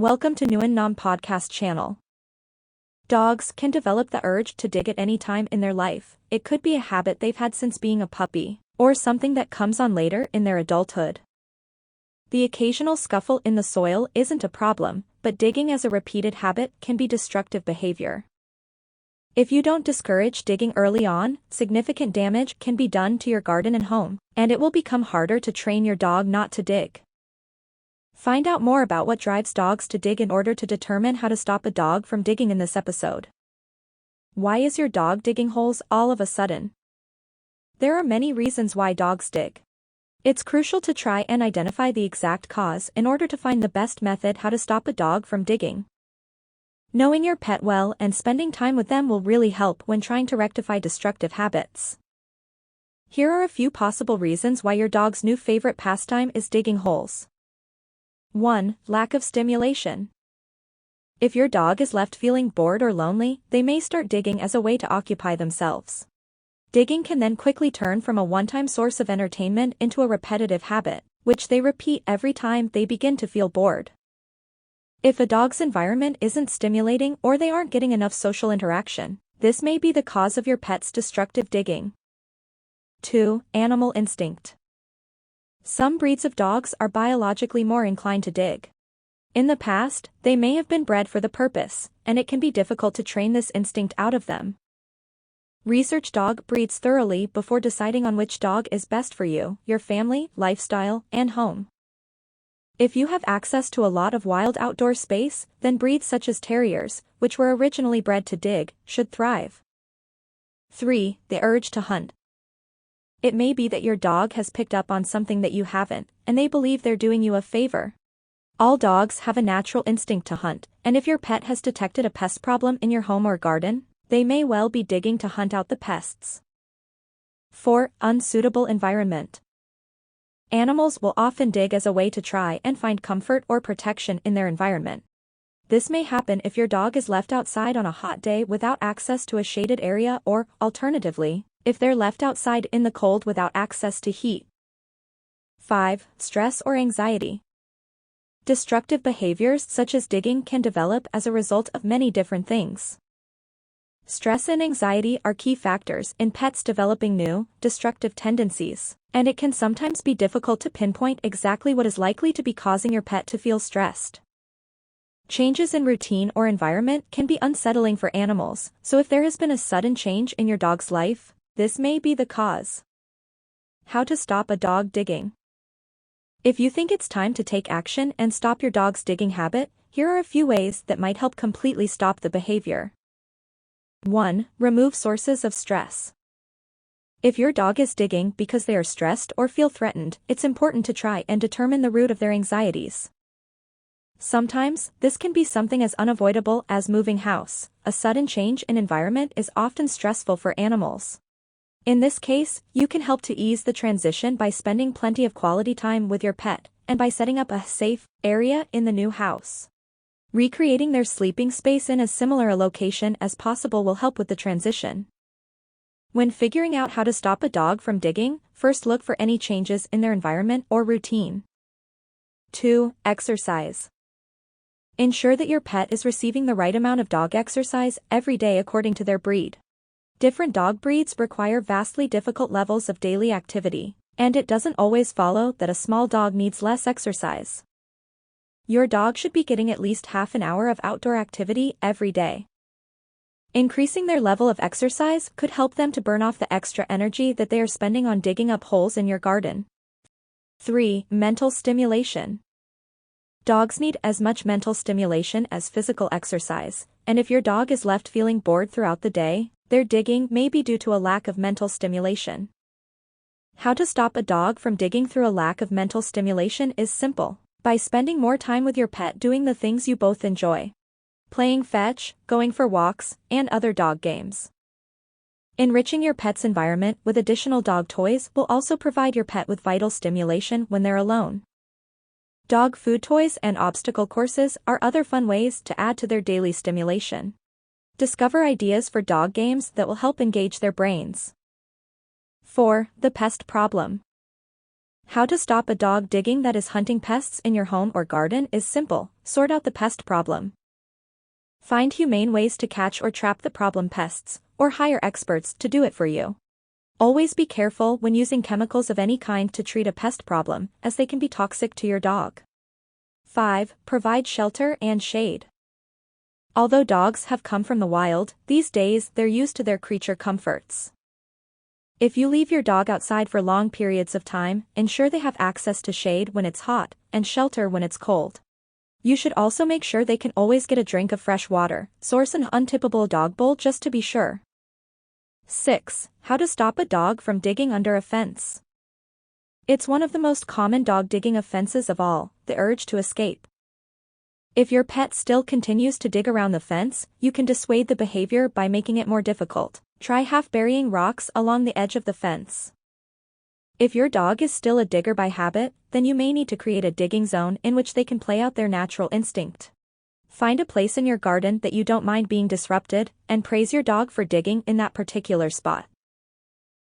Welcome to Nguyen Nam Podcast channel. Dogs can develop the urge to dig at any time in their life. It could be a habit they've had since being a puppy, or something that comes on later in their adulthood. The occasional scuffle in the soil isn't a problem, but digging as a repeated habit can be destructive behavior. If you don't discourage digging early on, significant damage can be done to your garden and home, and it will become harder to train your dog not to dig. Find out more about what drives dogs to dig in order to determine how to stop a dog from digging in this episode. Why is your dog digging holes all of a sudden? There are many reasons why dogs dig. It's crucial to try and identify the exact cause in order to find the best method how to stop a dog from digging. Knowing your pet well and spending time with them will really help when trying to rectify destructive habits. Here are a few possible reasons why your dog's new favorite pastime is digging holes. 1. Lack of stimulation. If your dog is left feeling bored or lonely, they may start digging as a way to occupy themselves. Digging can then quickly turn from a one-time source of entertainment into a repetitive habit, which they repeat every time they begin to feel bored. If a dog's environment isn't stimulating or they aren't getting enough social interaction, this may be the cause of your pet's destructive digging. 2. Animal instinct. Some breeds of dogs are biologically more inclined to dig. In the past, they may have been bred for the purpose, and it can be difficult to train this instinct out of them. Research dog breeds thoroughly before deciding on which dog is best for you, your family, lifestyle, and home. If you have access to a lot of wild outdoor space, then breeds such as terriers, which were originally bred to dig, should thrive. 3. The urge to hunt. It may be that your dog has picked up on something that you haven't, and they believe they're doing you a favor. All dogs have a natural instinct to hunt, and if your pet has detected a pest problem in your home or garden, they may well be digging to hunt out the pests. 4. Unsuitable environment. Animals will often dig as a way to try and find comfort or protection in their environment. This may happen if your dog is left outside on a hot day without access to a shaded area or, alternatively, if they're left outside in the cold without access to heat. 5. Stress or anxiety. Destructive behaviors such as digging can develop as a result of many different things. Stress and anxiety are key factors in pets developing new, destructive tendencies, and it can sometimes be difficult to pinpoint exactly what is likely to be causing your pet to feel stressed. Changes in routine or environment can be unsettling for animals, so if there has been a sudden change in your dog's life, this may be the cause. How to stop a dog digging. If you think it's time to take action and stop your dog's digging habit, here are a few ways that might help completely stop the behavior. 1. Remove sources of stress. If your dog is digging because they are stressed or feel threatened, it's important to try and determine the root of their anxieties. Sometimes, this can be something as unavoidable as moving house. A sudden change in environment is often stressful for animals. In this case, you can help to ease the transition by spending plenty of quality time with your pet, and by setting up a safe area in the new house. Recreating their sleeping space in as similar a location as possible will help with the transition. When figuring out how to stop a dog from digging, first look for any changes in their environment or routine. 2. Exercise. Ensure that your pet is receiving the right amount of dog exercise every day according to their breed. Different dog breeds require vastly difficult levels of daily activity, and it doesn't always follow that a small dog needs less exercise. Your dog should be getting at least half an hour of outdoor activity every day. Increasing their level of exercise could help them to burn off the extra energy that they are spending on digging up holes in your garden. 3. Mental stimulation. Dogs need as much mental stimulation as physical exercise, and if your dog is left feeling bored throughout the day, their digging may be due to a lack of mental stimulation. How to stop a dog from digging through a lack of mental stimulation is simple. By spending more time with your pet doing the things you both enjoy. Playing fetch, going for walks, and other dog games. Enriching your pet's environment with additional dog toys will also provide your pet with vital stimulation when they're alone. Dog food toys and obstacle courses are other fun ways to add to their daily stimulation. Discover ideas for dog games that will help engage their brains. 4. The pest problem. How to stop a dog digging that is hunting pests in your home or garden is simple. Sort out the pest problem. Find humane ways to catch or trap the problem pests, or hire experts to do it for you. Always be careful when using chemicals of any kind to treat a pest problem, as they can be toxic to your dog. 5. Provide shelter and shade. Although dogs have come from the wild, these days they're used to their creature comforts. If you leave your dog outside for long periods of time, ensure they have access to shade when it's hot, and shelter when it's cold. You should also make sure they can always get a drink of fresh water. Source an untippable dog bowl just to be sure. 6. How to stop a dog from digging under a fence. It's one of the most common dog digging offenses of all, the urge to escape. If your pet still continues to dig around the fence, you can dissuade the behavior by making it more difficult. Try half-burying rocks along the edge of the fence. If your dog is still a digger by habit, then you may need to create a digging zone in which they can play out their natural instinct. Find a place in your garden that you don't mind being disrupted, and praise your dog for digging in that particular spot.